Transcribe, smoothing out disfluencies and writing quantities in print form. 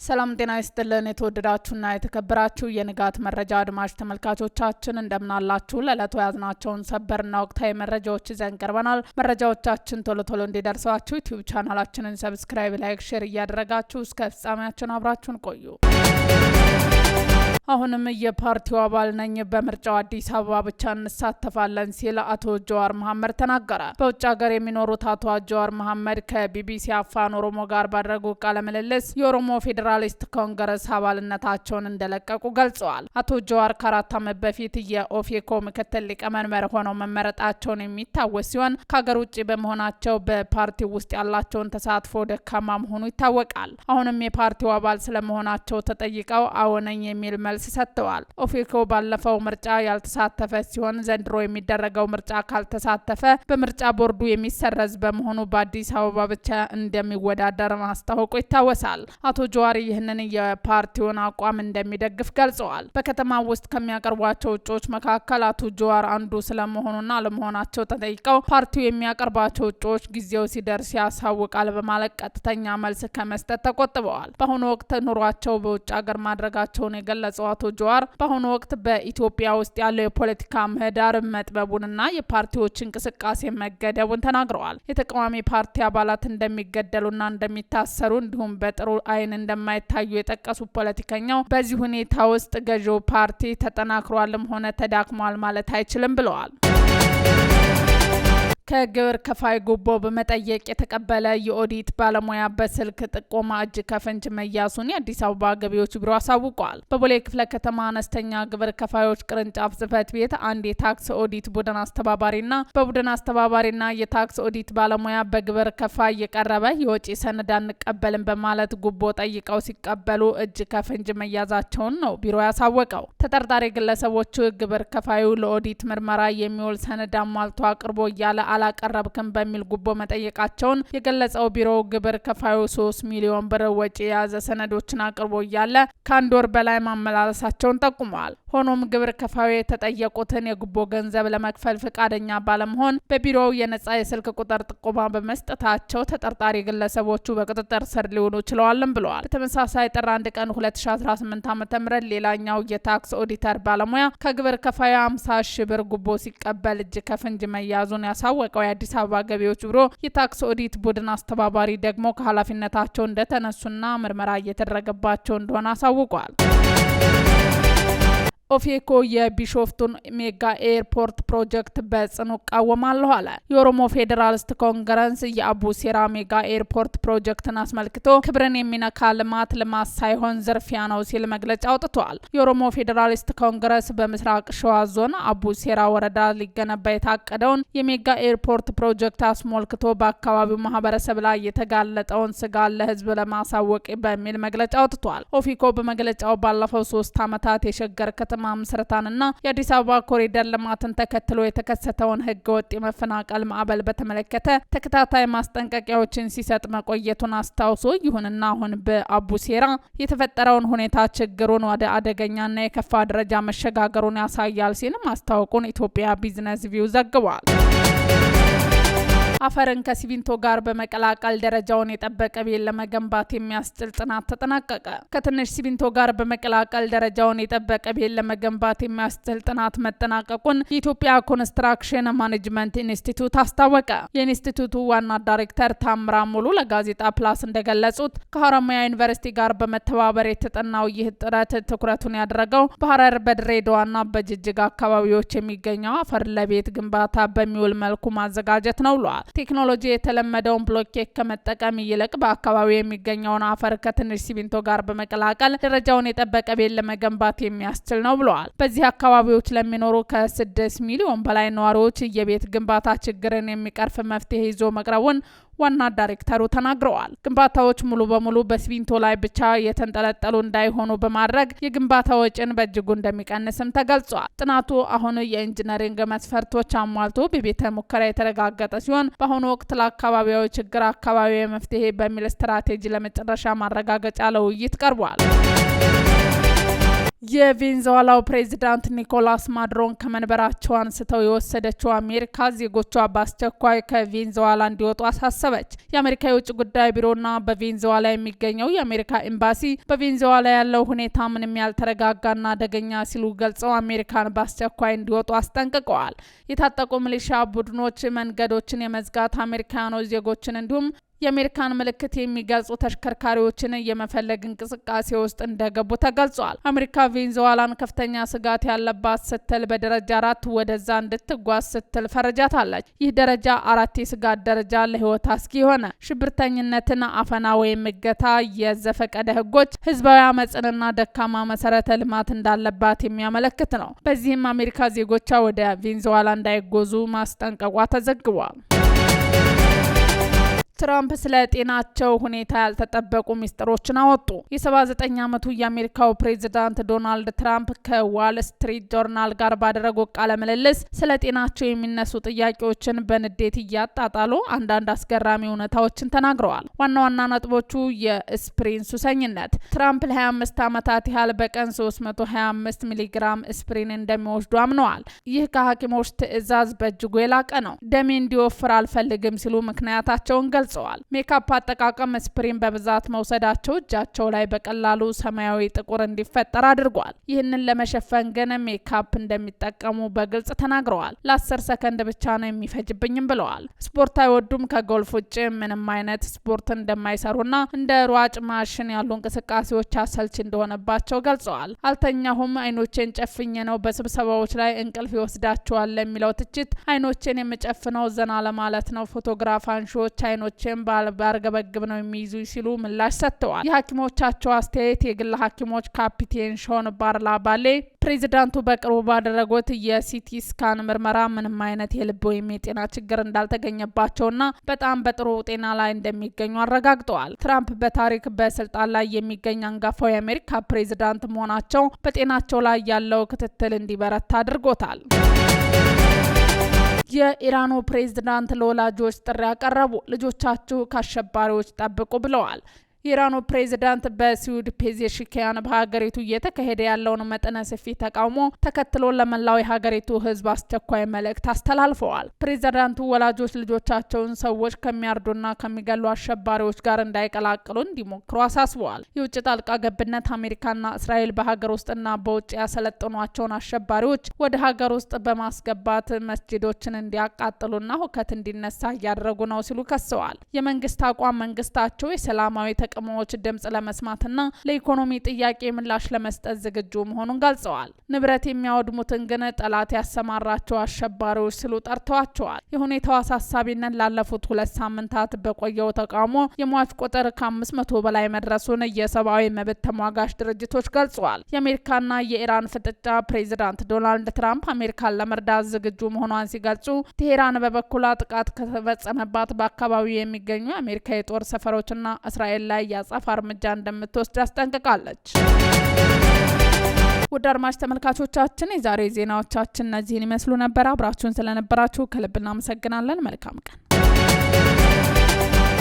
ሰላም ጤና ይስጥልን የተወደዳችሁና የተከበራችሁ የንጋት መረጃ አድማጭ ተመልካቾቻችን እንደምናላችሁ ለዕለቱ ያዝናቸውን ሰበርና ወቅታዊ መረጃዎች ይዘን ቀርበናል። መረጃዎቻችን ቶሎ እንዲደርሷችሁ ዩቲዩብ ቻናላችንን ሰብስክራይብ፣ ላይክ፣ ሼር እያደረጋችሁ እስከ ፍጻሜያችን አብራችሁን ቆዩ። አሁንም የፓርቲው አባል ነኝ በምርጫው አዲስ አበባ ብቻ እንሳተፋለን ሲል አቶ ጀዋር መሐመድ ተናገረ። በውጭ ሀገር የሚኖሩት አቶ ጀዋር መሐመድ ከቢቢሲ አፋን ኦሮሞ ጋር ባደረጉ ቃለ ምልልስ የኦሮሞ ፌዴራሊስት ኮንግረስ አባልነታቸውን እንደለቀቁ ገልጸዋል። አቶ ጀዋር ከ4 ዓመት በፊት የኦፌኮ ምክትል ሊቀመንበር ሆነው መመረጣቸውን የሚታወስ ሲሆን ከሀገር ውጭ በመሆናቸው በፓርቲው ውስጥ ያላቸውን ተሳትፎ ደካማ መሆኑ ይታወቃል። አሁንም የፓርቲው አባል ስለመሆናቸው ተጠይቀው አዎ ነኝ የሚል መልስ ሰጥተዋል። ኦፌኮ ባለፈው ምርጫ ያልተሳተፈ ሲሆን ዘንድሮ የሚደረገው ምርጫ ካልተሳተፈ በምርጫ ቦርዱ የሚሰረዝ በመሆኑ በአዲስ አበባ ብቻ እንደሚወዳደር ማስታወቁ ይታወሳል። አቶ ጀዋር ይህንን የፓርቲውን አቋም እንደሚደግፍ ገልጸዋል። በከተማ ውስጥ ከሚያቀርቧቸው እጩዎች መካከል አቶ ጀዋር አንዱ ስለመሆኑና አለመሆናቸው ተጠይቀው ፓርቲው የሚያቀርባቸው እጩዎች ጊዜው ሲደርስ ያሳውቃል በማለት ቀጥተኛ መልስ ከመስጠት ተቆጥበዋል። በአሁኑ ወቅት ኑሯቸው በውጭ ሀገር ማድረጋቸውን የገለጸው አቶ ጀዋር በአሁኑ ወቅት በኢትዮጵያ ውስጥ ያለው የፖለቲካ ምህዳር መጥበቡንና የፓርቲዎች እንቅስቃሴ መገደቡን ተናግረዋል። የተቃዋሚ ፓርቲ አባላት እንደሚገደሉና እንደሚታሰሩ እንዲሁም በጥሩ ዓይን እንደማይታዩ የጠቀሱ ፖለቲከኛው በዚህ ሁኔታ ውስጥ ገዢው ፓርቲ ተጠናክሯልም ሆነ ተዳክሟል ማለት አይችልም ብለዋል። ከግብር ከፋይ ጉቦ በመጠየቅ የተቀበለ የኦዲት ባለሙያ በስልክ ጥቆማ እጅ ከፍንጅ መያዙን የአዲስ አበባ ገቢዎች ቢሮ አሳውቋል። በቦሌ ክፍለ ከተማ አነስተኛ ግብር ከፋዮች ቅርንጫፍ ጽህፈት ቤት አንድ የታክስ ኦዲት ቡድን አስተባባሪና በቡድን አስተባባሪና የታክስ ኦዲት ባለሙያ በግብር ከፋይ የቀረበ የወጪ ሰነድ አንቀበልም በማለት ጉቦ ጠይቀው ሲቀበሉ እጅ ከፍንጅ መያዛቸውን ነው ቢሮ ያሳወቀው። ተጠርጣሪ ግለሰቦቹ ግብር ከፋዩ ለኦዲት ምርመራ የሚውል ሰነድ አሟልቶ አቅርቦ እያለ አላቀረብክም በሚል ጉቦ መጠየቃቸውን የገለጸው ቢሮው ግብር ከፋዩ 3 ሚሊዮን ብር ወጪ የያዘ ሰነዶችን አቅርቦ እያለ ከአንድ ወር በላይ ማመላለሳቸውን ጠቁመዋል። ሆኖም ግብር ከፋዩ የተጠየቁትን የጉቦ ገንዘብ ለመክፈል ፈቃደኛ ባለመሆን በቢሮው የነጻ የስልክ ቁጥር ጥቆማ በመስጠታቸው ተጠርጣሪ ግለሰቦቹ በቁጥጥር ስር ሊውሉ ችለዋልም ብለዋል። በተመሳሳይ ጥር 1 ቀን 2018 ዓ.ም ሌላኛው የታክስ ኦዲተር ባለሙያ ከግብር ከፋዩ 50 ሺህ ብር ጉቦ ሲቀበል እጅ ከፍንጅ መያዙን ያሳወቀው የአዲስ አበባ ገቢዎች ቢሮ የታክስ ኦዲት ቡድን አስተባባሪ ደግሞ ከኃላፊነታቸው እንደተነሱና ምርመራ እየተደረገባቸው እንደሆነ አሳውቋል። ኦፌኮ የቢሾፍቱን ሜጋ ኤርፖርት ፕሮጀክት በጽኑ እቃወማለሁ አለ። የኦሮሞ ፌዴራሊስት ኮንግረስ የአቡ ሴራ ሜጋ ኤርፖርት ፕሮጀክትን አስመልክቶ ክብርን የሚነካ ልማት ሳይሆን ዝርፊያ ነው ሲል መግለጫ አውጥቷል። የኦሮሞ ፌዴራሊስት ኮንግረስ በምስራቅ ሸዋ ዞን አቡ ሴራ ወረዳ ሊገነባ የታቀደውን የሜጋ ኤርፖርት ፕሮጀክት አስመልክቶ በአካባቢው ማህበረሰብ ላይ የተጋለጠውን ስጋት ለህዝብ ለማሳወቅ በሚል መግለጫ አውጥቷል። ኦፌኮ በመግለጫው ባለፈው 3 ዓመታት የሸገር ከተማ ምስረታንና የአዲስ አበባ ኮሪደር ልማትን ተከትሎ የተከሰተውን ህገወጥ የመፈናቀል ማዕበል በተመለከተ ተከታታይ ማስጠንቀቂያዎችን ሲሰጥ መቆየቱን አስታውሶ ይሁንና አሁን በአቡ ሴራ የተፈጠረውን ሁኔታ ችግሩን ወደ አደገኛና የከፋ ደረጃ መሸጋገሩን ያሳያል ሲል ማስታወቁን ኢትዮጵያ ቢዝነስ ቪው ዘግቧል። አፈርን ከሲሚንቶ ጋር በመቀላቀል ደረጃውን የጠበቀ ቤት ለመገንባት የሚያስችል ጥናት ተጠናቀቀ። ከትንሽ ሲሚንቶ ጋር በመቀላቀል ደረጃውን የጠበቀ ቤት ለመገንባት የሚያስችል ጥናት መጠናቀቁን የኢትዮጵያ ኮንስትራክሽን ማኔጅመንት ኢንስቲትዩት አስታወቀ። የኢንስቲትዩቱ ዋና ዳይሬክተር ታምራ ሙሉ ለጋዜጣ ፕላስ እንደገለጹት ከሀረማያ ዩኒቨርሲቲ ጋር በመተባበር የተጠናው ይህ ጥረት ትኩረቱን ያደረገው በሀረር በድሬዳዋና በጅጅጋ አካባቢዎች የሚገኘው አፈር ለቤት ግንባታ በሚውል መልኩ ማዘጋጀት ነው ብሏል። ቴክኖሎጂ የተለመደውን ብሎኬት ከመጠቀም ይልቅ በአካባቢው የሚገኘውን አፈር ከትንሽ ሲሚንቶ ጋር በመቀላቀል ደረጃውን የጠበቀ ቤት ለመገንባት የሚያስችል ነው ብለዋል። በዚህ አካባቢዎች ለሚኖሩ ከ6 ሚሊዮን በላይ ነዋሪዎች የቤት ግንባታ ችግርን የሚቀርፍ መፍትሄ ይዞ መቅረቡን ዋና ዳይሬክተሩ ተናግረዋል። ግንባታዎች ሙሉ በሙሉ በሲሚንቶ ላይ ብቻ የተንጠለጠሉ እንዳይሆኑ በማድረግ የግንባታ ወጪን በእጅጉ እንደሚቀንስም ተገልጿል። ጥናቱ አሁን የኢንጂነሪንግ መስፈርቶች አሟልቶ በቤተ ሙከራ የተረጋገጠ ሲሆን በአሁኑ ወቅት ለአካባቢያዊ ችግር አካባቢያዊ መፍትሄ በሚል ስትራቴጂ ለመጨረሻ ማረጋገጫ ለውይይት ቀርቧል። የቬንዙዌላው ፕሬዝዳንት ኒኮላስ ማዱሮን ከመንበራቸው አንስተው የወሰደችው አሜሪካ ዜጎቿ በአስቸኳይ ከቬንዙዌላ እንዲወጡ አሳሰበች። የአሜሪካ የውጭ ጉዳይ ቢሮና በቬንዙዌላ የሚገኘው የአሜሪካ ኤምባሲ በቬንዙዌላ ያለው ሁኔታ ምንም ያልተረጋጋና አደገኛ ሲሉ ገልጸው አሜሪካን በአስቸኳይ እንዲወጡ አስጠንቅቀዋል። የታጠቁ ሚሊሻ ቡድኖች መንገዶችን የመዝጋት አሜሪካኖች ዜጎችን እንዲሁም የአሜሪካን ምልክት የሚገልጹ ተሽከርካሪዎችን የመፈለግ እንቅስቃሴ ውስጥ እንደገቡ ተገልጿል። አሜሪካ ቬንዙዌላን ከፍተኛ ስጋት ያለባት ስትል በደረጃ 4 ወደዛ እንድትጓዝ ስትል ፈርጃታለች። ይህ ደረጃ 4 የስጋት ደረጃ ለህይወት አስጊ የሆነ ሽብርተኝነትን፣ አፈና ወይም እገታ፣ የዘፈቀደ ህጎች፣ ህዝባዊ አመጽንና ደካማ መሰረተ ልማት እንዳለባት የሚያመለክት ነው። በዚህም አሜሪካ ዜጎቿ ወደ ቬንዙዌላ እንዳይጓዙ ማስጠንቀቋ ተዘግቧል። ትራምፕ ስለ ጤናቸው ሁኔታ ያልተጠበቁ ሚስጥሮችን አወጡ። የ79 ዓመቱ የአሜሪካው ፕሬዝዳንት ዶናልድ ትራምፕ ከዋል ስትሪት ጆርናል ጋር ባደረጉ ቃለ ምልልስ ስለ ጤናቸው የሚነሱ ጥያቄዎችን በንዴት እያጣጣሉ አንዳንድ አስገራሚ እውነታዎችን ተናግረዋል። ዋና ዋና ነጥቦቹ የስፕሪን ሱሰኝነት። ትራምፕ ለ25 ዓመታት ያህል በቀን 325 ሚሊግራም ስፕሪን እንደሚወስዱ አምነዋል። ይህ ከሐኪሞች ትዕዛዝ በእጅጉ የላቀ ነው። ደሜ እንዲወፍር አልፈልግም ሲሉ ምክንያታቸውን ገልጸዋል። ሜካፕ አጠቃቀም ስፕሪን በብዛት መውሰዳቸው እጃቸው ላይ በቀላሉ ሰማያዊ ጥቁር እንዲፈጠር አድርጓል። ይህንን ለመሸፈን ግን ሜካፕ እንደሚጠቀሙ በግልጽ ተናግረዋል። ለ10 ሰከንድ ብቻ ነው የሚፈጅብኝም ብለዋል። ስፖርት አይወዱም። ከጎልፍ ውጭ ምንም አይነት ስፖርት እንደማይሰሩና እንደ ሯጭ ማሽን ያሉ እንቅስቃሴዎች አሰልች እንደሆነባቸው ገልጸዋል። አልተኛሁም፣ አይኖቼን ጨፍኜ ነው። በስብሰባዎች ላይ እንቅልፍ ይወስዳቸዋል ለሚለው ትችት አይኖቼን የምጨፍነው ዘና ለማለት ነው። ፎቶግራፍ አንሺዎች አይኖቼን ባርገበግብ ነው የሚይዙ ሲሉ ምላሽ ሰጥተዋል። የሐኪሞቻቸው አስተያየት የግል ሐኪሞች ካፒቴን ሾን ባርላባሌ ፕሬዚዳንቱ በቅርቡ ባደረጉት የሲቲ ስካን ምርመራ ምንም አይነት የልብ ወይም የጤና ችግር እንዳልተገኘባቸውና በጣም በጥሩ ጤና ላይ እንደሚገኙ አረጋግጠዋል። ትራምፕ በታሪክ በስልጣን ላይ የሚገኝ አንጋፋው የአሜሪካ ፕሬዚዳንት መሆናቸው በጤናቸው ላይ ያለው ክትትል እንዲበረታ አድርጎታል። የኢራኑ ፕሬዝዳንት ለወላጆች ጥሪ ያቀረቡ። ልጆቻችሁ ከአሸባሪዎች ጠብቁ ብለዋል። የኢራኑ ፕሬዝዳንት በሲዩድ ፔዜሽኪያን በሀገሪቱ እየተካሄደ ያለውን መጠነ ሰፊ ተቃውሞ ተከትሎ ለመላው የሀገሪቱ ሕዝብ አስቸኳይ መልእክት አስተላልፈዋል። ፕሬዝዳንቱ ወላጆች ልጆቻቸውን ሰዎች ከሚያርዱና ከሚገሉ አሸባሪዎች ጋር እንዳይቀላቅሉ እንዲሞክሩ አሳስበዋል። የውጭ ጣልቃ ገብነት አሜሪካና እስራኤል በሀገር ውስጥና በውጭ ያሰለጠኗቸውን አሸባሪዎች ወደ ሀገር ውስጥ በማስገባት መስጂዶችን እንዲያቃጥሉና ሁከት እንዲነሳ እያደረጉ ነው ሲሉ ከሰዋል። የመንግስት አቋም መንግስታቸው የሰላማዊ ጥቅሞች ድምጽ ለመስማትና ለኢኮኖሚ ጥያቄ ምላሽ ለመስጠት ዝግጁ መሆኑን ገልጸዋል። ንብረት የሚያወድሙትን ግን ጠላት ያሰማራቸው አሸባሪዎች ሲሉ ጠርተዋቸዋል። የሁኔታው አሳሳቢነት ላለፉት 2 ሳምንታት በቆየው ተቃውሞ የሟች ቁጥር ከ500 በላይ መድረሱን የሰብአዊ መብት ተሟጋች ድርጅቶች ገልጸዋል። የአሜሪካና የኢራን ፍጥጫ ፕሬዝዳንት ዶናልድ ትራምፕ አሜሪካን ለመርዳት ዝግጁ መሆኗን ሲገልጹ፣ ቴሄራን በበኩሏ ጥቃት ከተፈጸመባት በአካባቢው የሚገኙ የአሜሪካ የጦር ሰፈሮችና እስራኤል ላይ ያጸፋ እርምጃ እንደምትወስድ አስጠንቅቃለች። ውድ አድማጭ ተመልካቾቻችን የዛሬ ዜናዎቻችን እነዚህን ይመስሉ ነበር። አብራችሁን ስለነበራችሁ ከልብ እናመሰግናለን። መልካም ቀን።